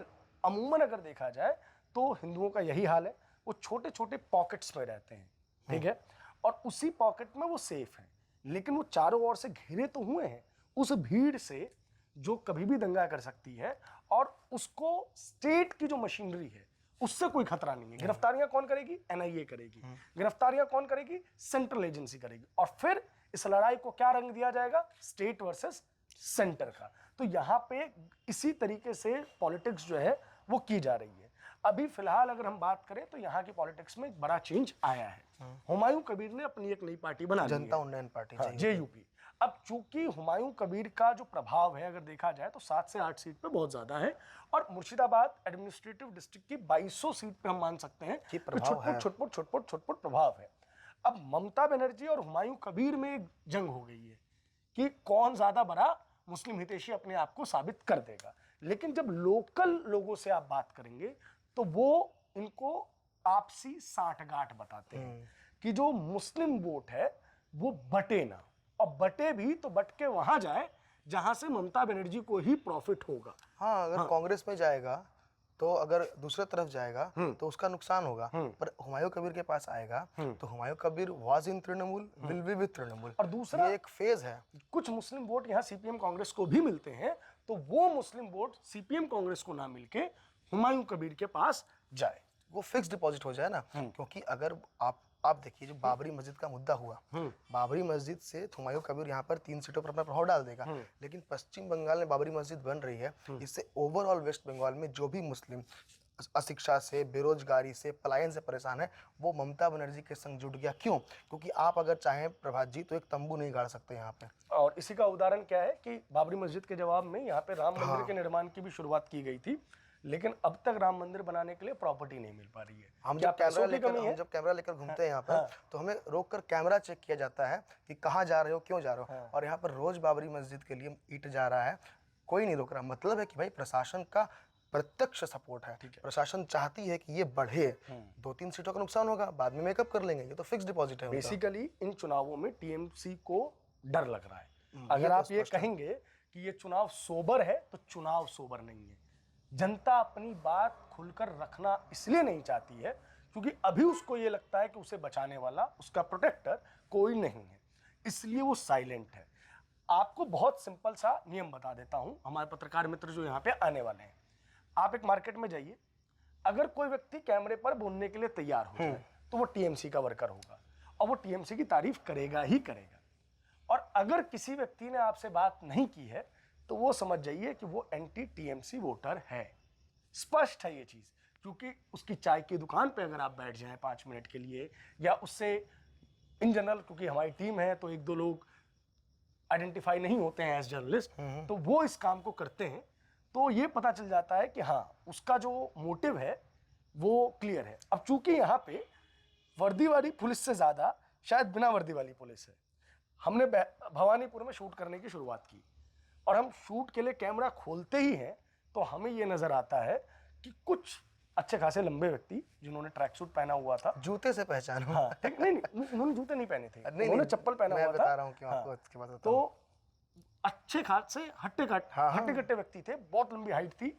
अमूमन अगर देखा जाए तो हिंदुओं का यही हाल है, वो छोटे छोटे पॉकेट्स में रहते हैं, ठीक है, और उसी पॉकेट में वो सेफ हैं, लेकिन वो चारों ओर से घिरे तो हुए हैं उस भीड़ से जो कभी भी दंगा कर सकती है, और उसको स्टेट की जो मशीनरी है उससे कोई खतरा नहीं है। गिरफ्तारियां कौन करेगी? एनआईए करेगी। गिरफ्तारियां कौन करेगी? सेंट्रल एजेंसी करेगी। और फिर इस लड़ाई को क्या रंग दिया जाएगा? स्टेट वर्सेस सेंटर का। तो यहाँ पे इसी तरीके से पॉलिटिक्स जो है वो की जा रही है। अभी फिलहाल अगर हम बात करें तो यहाँ की पॉलिटिक्स में एक बड़ा चेंज आया है। हुमायूं कबीर ने अपनी एक नई पार्टी बना ली है, जनता उन्नयन पार्टी, जेयूपी। अब चूंकि हुमायूं कबीर का जो प्रभाव है अगर देखा जाए तो 7 से 8 सीट पे बहुत ज्यादा है, और मुर्शिदाबाद एडमिनिस्ट्रेटिव डिस्ट्रिक्ट की 2200 सीट पे हम मान सकते हैं कि छुटपुट प्रभाव है। अब ममता बनर्जी और हुमायूं कबीर में एक जंग हो गई है कि कौन ज्यादा बड़ा मुस्लिम हितैषी अपने आप को साबित कर देगा। लेकिन जब लोकल लोगों से आप बात करेंगे तो वो इनको आपसी साठगांठ बताते हैं कि जो मुस्लिम वोट है वो बटे ना, और बटे भी तो बट के वहां जाए जहां से ममता बनर्जी को ही प्रॉफिट होगा। हाँ, अगर कांग्रेस में जाएगा तो अगर दूसरे तरफ जाएगा तो उसका नुकसान होगा, पर हुमायूं कबीर के पास आएगा तो Humayun Kabir was in Trinamool, will be with Trinamool. और दूसरा ये एक फेज है। कुछ मुस्लिम वोट यहाँ सीपीएम कांग्रेस को भी मिलते हैं, तो वो मुस्लिम वोट सीपीएम कांग्रेस को ना मिलके हुमायूं कबीर के पास जाए, वो फिक्स डिपॉजिट हो जाए ना। क्योंकि अगर आप देखिए जो बाबरी मस्जिद का मुद्दा हुआ, बाबरी मस्जिद से हुमायूं कबीर यहाँ पर 3 सीटों पर अपना प्रभाव डाल देगा, लेकिन पश्चिम बंगाल में बाबरी मस्जिद बन रही है, इससे ओवरऑल वेस्ट बंगाल में जो भी मुस्लिम अशिक्षा से, बेरोजगारी से, पलायन से परेशान है वो ममता बनर्जी के संग जुट गया। क्यों? क्योंकि आप अगर चाहें प्रभात जी तो एक तंबू नहीं गाड़ सकते यहाँ पे। और इसी का उदाहरण क्या है कि बाबरी मस्जिद के जवाब में यहाँ पे राम मंदिर के निर्माण की भी शुरुआत की गई थी, लेकिन अब तक राम मंदिर बनाने के लिए प्रॉपर्टी नहीं मिल पा रही है। हम जब कैमरा लेकर घूमते हैं यहाँ पर तो हमें रोक कर कैमरा चेक किया जाता है कि कहाँ जा रहे हो, क्यों जा रहे हो, और यहाँ पर रोज बाबरी मस्जिद के लिए ईंट जा रहा है, कोई नहीं रोक रहा। मतलब है कि भाई प्रशासन का प्रत्यक्ष सपोर्ट है, प्रशासन चाहती है कि ये बढ़े। 2-3 सीटों का नुकसान होगा, बाद में मेकअप कर लेंगे, ये तो फिक्स डिपॉजिट है। बेसिकली इन चुनावों में टीएमसी को डर लग रहा है। अगर आप ये कहेंगे कि ये चुनाव सोबर है तो चुनाव सोबर नहीं है। जनता अपनी बात खुलकर रखना इसलिए नहीं चाहती है क्योंकि अभी उसको ये लगता है कि उसे बचाने वाला, उसका प्रोटेक्टर कोई नहीं है, इसलिए वो साइलेंट है। आपको बहुत सिंपल सा नियम बता देता हूं, हमारे पत्रकार मित्र जो यहाँ पे आने वाले हैं। आप एक मार्केट में जाइए, अगर कोई व्यक्ति कैमरे पर बोलने के लिए तैयार हो जाए तो वो टीएमसी का वर्कर होगा और वो टीएमसी की तारीफ करेगा ही करेगा। और अगर किसी व्यक्ति ने आपसे बात नहीं की है तो वो समझ जाइए कि वो एंटी टीएमसी वोटर है। स्पष्ट है ये चीज, क्योंकि उसकी चाय की दुकान पे अगर आप बैठ जाएं 5 मिनट के लिए, या उससे इन जनरल, क्योंकि हमारी टीम है तो 1-2 लोग आइडेंटिफाई नहीं होते हैं एज जर्नलिस्ट, तो वो इस काम को करते हैं, तो ये पता चल जाता है कि हाँ उसका जो मोटिव है वो क्लियर है। अब चूंकि यहाँ पे वर्दी वाली पुलिस से ज्यादा शायद बिना वर्दी वाली पुलिस है। हमने भवानीपुर में शूट करने की शुरुआत की और हम शूट के लिए कैमरा खोलते ही हैं तो हमें ये नजर आता है कि कुछ अच्छे खासे लंबे व्यक्ति जिन्होंने ट्रैक सूट पहना हुआ था, जूते से पहचान। हाँ, नहीं, उन्होंने जूते नहीं पहने थे, उन्होंने चप्पल पहना हुआ था। मैं बता रहा हूँ क्यों आपको इसके बाद। तो अच्छे खासे हट्टे कट्टे व्यक्ति थे, बहुत लंबी हाइट थी,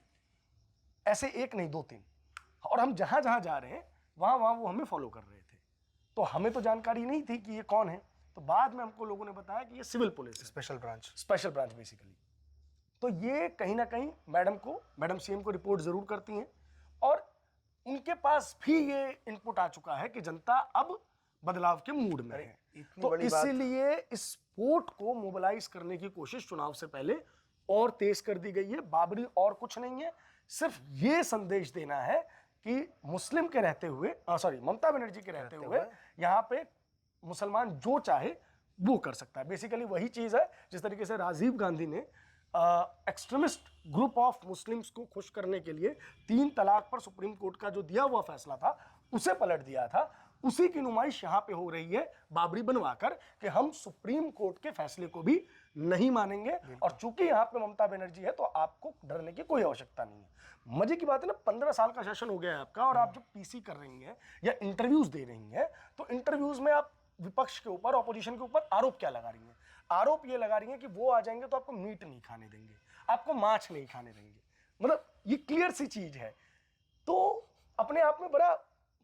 ऐसे एक नहीं 2-3, और हम जहाँ जहाँ जा रहे हैं वहाँ वहाँ वो हमें फॉलो कर रहे थे। तो हमें तो जानकारी नहीं थी कि ये कौन है। तो बाद में हमको लोगों ने बताया कि ये सिविल पुलिस है, स्पेशल ब्रांच बेसिकली। तो ये कहीं ना कहीं मैडम सीएम को रिपोर्ट जरूर करती हैं और उनके पास भी ये इनपुट आ चुका है कि जनता अब बदलाव के मूड में है। तो इसीलिए इस वोट को मोबिलाइज करने की कोशिश चुनाव से पहले और तेज कर दी गई है। बाबरी और कुछ नहीं है, सिर्फ ये संदेश देना है कि मुस्लिम के रहते हुए ममता बनर्जी के रहते हुए यहाँ पे मुसलमान जो चाहे वो कर सकता है। बेसिकली वही चीज है जिस तरीके से राजीव गांधी ने एक्सट्रीमिस्ट ग्रुप ऑफ मुस्लिम्स को खुश करने के लिए 3 तलाक पर सुप्रीम कोर्ट का जो दिया हुआ फैसला था उसे पलट दिया था। उसी की नुमाइश यहाँ पे हो रही है बाबरी बनवाकर कि हम सुप्रीम कोर्ट के फैसले को भी नहीं मानेंगे। और चूंकि यहाँ पे ममता बनर्जी है तो आपको डरने की कोई आवश्यकता नहीं है। मजे की बात है ना, 15 साल का शासन हो गया है आपका और आप जब पीसी कर रही हैं या इंटरव्यूज दे रही हैं तो इंटरव्यूज में आप विपक्ष के ऊपर, ऑपोजिशन के ऊपर आरोप क्या लगा रही हैं? आरोप ये लगा रही हैं कि वो आ जाएंगे तो आपको मीट नहीं खाने देंगे, आपको मांस नहीं खाने देंगे। मतलब ये क्लियर सी चीज है। तो अपने आप में बड़ा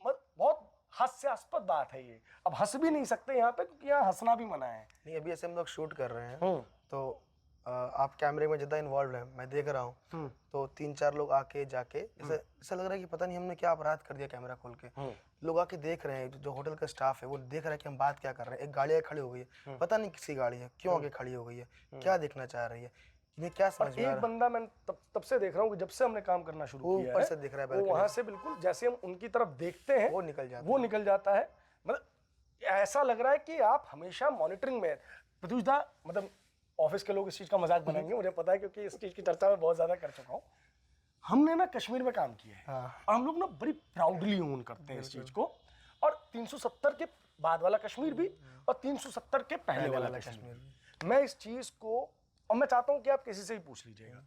बहुत हास्यास्पद बात है ये। अब हंस भी नहीं सकते यहाँ पे क्योंकि यहाँ हंसना भी मना है। नहीं, अभी ऐसे हम लोग शूट कर रहे हैं तो आप कैमरे में ज्यादा इन्वॉल्व हैं, मैं देख रहा हूँ। तो 3-4 लोग आके जाके ऐसा लग रहा है कि पता नहीं हमने क्या अपराध कर दिया। कैमरा खोल के लोग आके देख रहे हैं, जो होटल का स्टाफ है वो देख रहा है कि हम बात क्या कर रहे हैं। एक गाड़ी खड़ी हो गई है, पता नहीं किसी गाड़ी है, क्यों आगे खड़ी हो गई है, क्या देखना चाह रही है, इन्हें क्या समझ में आ रहा है। एक बंदा मैं तब से देख रहा हूँ कि जब से हमने काम करना शुरू किया है, ऊपर से दिख रहा है, वो वहां से बिल्कुल जैसे हम उनकी तरफ देखते हैं वो निकल जाता है। मतलब ऐसा लग रहा है कि आप हमेशा मॉनिटरिंग में। प्रत्युष दा, मतलब ऑफिस के लोग इस चीज का मजाक बनाएंगे, मुझे पता है क्योंकि इस चीज की चर्चा मैं बहुत ज्यादा कर चुका हूँ। हमने ना कश्मीर में काम किया है और हम लोग ना बड़ी प्राउडली ओन करते हैं इस चीज को। और 370 के बाद वाला कश्मीर भी और 370 के पहले वाला कश्मीर, मैं इस चीज को, और मैं चाहता हूं कि आप किसी से ही पूछ लीजिएगा,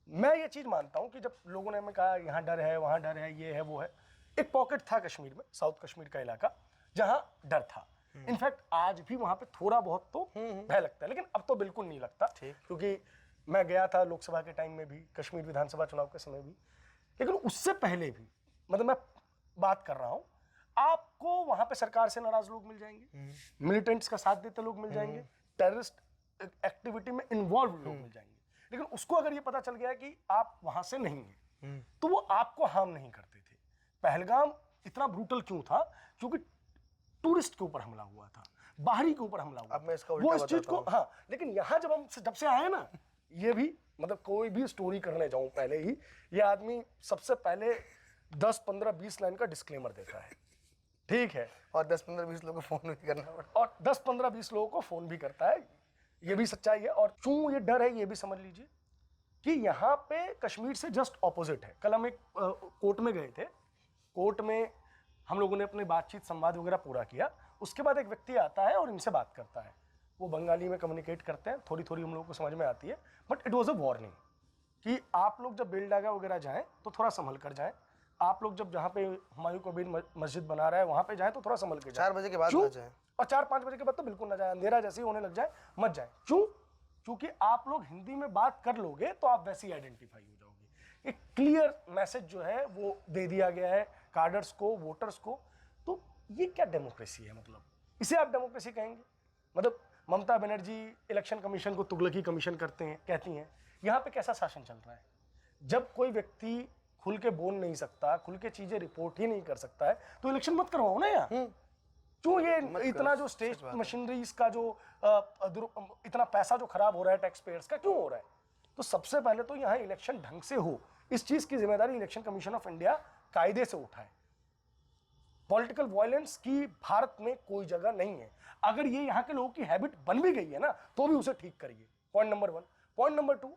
मैं ये चीज मानता हूं कि जब लोगों ने हमें कहा यहाँ डर है, वहां डर है, ये है, वो है, एक पॉकेट था कश्मीर में, साउथ कश्मीर का इलाका, जहां डर था। इनफैक्ट आज भी वहां पे थोड़ा बहुत तो भय लगता है, लेकिन अब तो बिल्कुल नहीं लगता, क्योंकि मैं गया था लोकसभा के टाइम में भी, कश्मीर विधानसभा चुनाव के समय भी, लेकिन उससे पहले भी। मतलब मैं बात कर रहा हूं, आपको वहां पे सरकार से नाराज लोग मिल जाएंगे, मिलिटेंट्स का साथ देते लोग मिल जाएंगे, टेररिस्ट एक्टिविटी में इन्वॉल्व लोग मिल जाएंगे, लेकिन उसको अगर ये पता चल गया कि आप वहां से नहीं हैं तो वो आपको हार्म नहीं करते थे। पहलगाम इतना ब्रूटल क्यों था? क्योंकि टूरिस्ट के ऊपर हमला हुआ था, बाहरी के ऊपर हमला हुआ। अब मैं इसका वो इस चीज को, हाँ, लेकिन यहाँ जब से आए ना, ये भी मतलब कोई भी स्टोरी करने जाऊं पहले ही ये आदमी सबसे पहले 10, 15, 20 लाइन का डिस्क्लेमर देता है, ठीक है, और 10, 15, 20 लोगों को फोन भी करना पड़ता है, और 10, 15, 20 लोगों को फोन भी करता है। ये भी सच्चाई है। और क्यों ये डर है ये भी समझ लीजिए कि यहाँ पे कश्मीर से जस्ट ऑपोजिट है। कल हम एक कोर्ट में गए थे, कोर्ट में हम लोगों ने अपने बातचीत संवाद वगैरह पूरा किया। उसके बाद एक व्यक्ति आता है और इनसे बात करता है, वो बंगाली में कम्युनिकेट करते हैं, थोड़ी थोड़ी हम लोगों को समझ में आती है, but it was a warning कि आप लोग जब बेलडागा वगैरह जाएं तो थोड़ा संभल कर जाएं, आप लोग जब जहाँ पे हुमायूं कबीर मस्जिद बना रहा है वहाँ पे जाएं तो थोड़ा संभल के जाएं, 4 बजे के बाद ना जाएं, और 4-5 बजे के बाद तो बिल्कुल ना जाए, अंधेरा जैसे ही होने लग जाए मत जाए। क्यों? क्योंकि आप लोग हिंदी में बात कर लोगे तो आप वैसे ही आइडेंटिफाई हो जाओगे। एक क्लियर मैसेज जो है वो दे दिया गया है कार्डर्स को, वोटर्स को। तो ये क्या डेमोक्रेसी है? मतलब इसे आप डेमोक्रेसी कहेंगे? मतलब ममता बनर्जी इलेक्शन कमीशन को तुगलकी कमीशन कहती हैं। यहाँ पे कैसा शासन चल रहा है? जब कोई व्यक्ति खुल के बोल नहीं सकता, खुल के चीजें रिपोर्ट ही नहीं कर सकता है, तो इलेक्शन मत करवाओ ना यार। क्यों ये इतना जो स्टेट मशीनरीज का जो इतना पैसा जो खराब हो रहा है टैक्स पेयर्स का, क्यों हो रहा है? तो सबसे पहले तो यहाँ इलेक्शन ढंग से हो, इस चीज की जिम्मेदारी इलेक्शन कमीशन ऑफ इंडिया कायदे से उठाए। पॉलिटिकल वायलेंस की भारत में कोई जगह नहीं है। अगर ये यहाँ के लोगों की हैबिट बन भी गई है ना तो भी उसे ठीक करिए। Point number 1। Point number 2,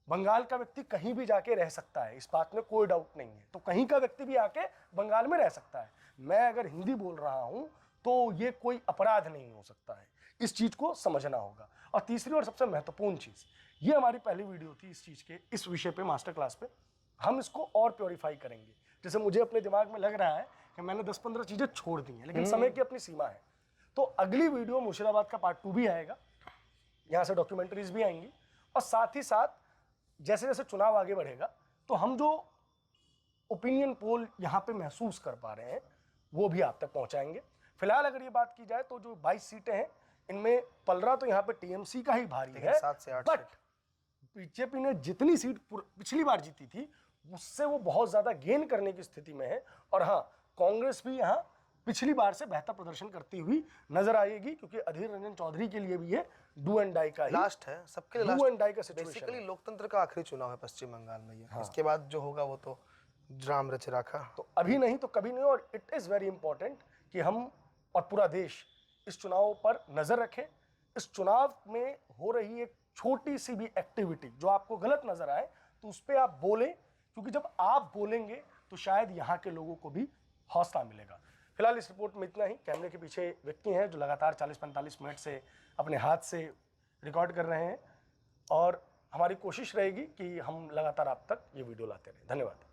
Bengal का व्यक्ति कहीं भी जाके रह सकता है, इस बात में कोई डाउट नहीं है। तो कहीं का व्यक्ति भी आके बंगाल में रह सकता है। मैं अगर हिंदी बोल रहा हूं तो ये कोई अपराध नहीं हो सकता है, इस चीज को समझना होगा। और तीसरी और सबसे महत्वपूर्ण चीज, ये हमारी पहली वीडियो थी इस चीज के, इस विषय पे, मास्टर क्लास पे। हम इसको और प्योरीफाई करेंगे। जैसे मुझे अपने दिमाग में लग रहा है कि मैंने 10-15 चीजें छोड़ दी हैं, लेकिन समय की अपनी सीमा है। तो अगली वीडियो मुर्शिदाबाद का पार्ट 2 भी आएगा, यहाँ से डॉक्यूमेंट्रीज भी आएंगी, और साथ ही साथ जैसे जैसे चुनाव आगे बढ़ेगा तो हम जो ओपिनियन पोल यहाँ पे महसूस कर पा रहे हैं वो भी आप तक पहुंचाएंगे। फिलहाल अगर ये बात की जाए तो जो 22 सीटें हैं इनमें पलड़ा तो यहाँ पे टीएमसी का ही भारी है, 7 से 8 बट बीजेपी ने जितनी सीट पिछली बार जीती थी उससे वो बहुत ज्यादा गेन करने की स्थिति में है। और हाँ, कांग्रेस भी यहाँ पिछली बार से बेहतर प्रदर्शन करती हुई नजर आएगी, क्योंकि अधीर रंजन चौधरी के लिए भी ये डू एंड डाई का ही लास्ट है, सबके लिए डू एंड डाई का सिचुएशन बेसिकली लोकतंत्र का आखिरी चुनाव है पश्चिम बंगाल में ये। इसके बाद जो होगा वो तो राम रच राखा। तो अभी नहीं तो कभी नहीं। और इट इज़ वेरी इंपॉर्टेंट कि हम और पूरा देश इस चुनाव पर नज़र रखें। इस चुनाव में हो रही एक छोटी सी भी एक्टिविटी जो आपको गलत नज़र आए तो उस पर आप बोलें, क्योंकि जब आप बोलेंगे तो शायद यहाँ के लोगों को भी हौसला मिलेगा। फिलहाल इस रिपोर्ट में इतना ही। कैमरे के पीछे व्यक्ति हैं जो लगातार 40-45 मिनट से अपने हाथ से रिकॉर्ड कर रहे हैं और हमारी कोशिश रहेगी कि हम लगातार आप तक ये वीडियो लाते रहें। धन्यवाद।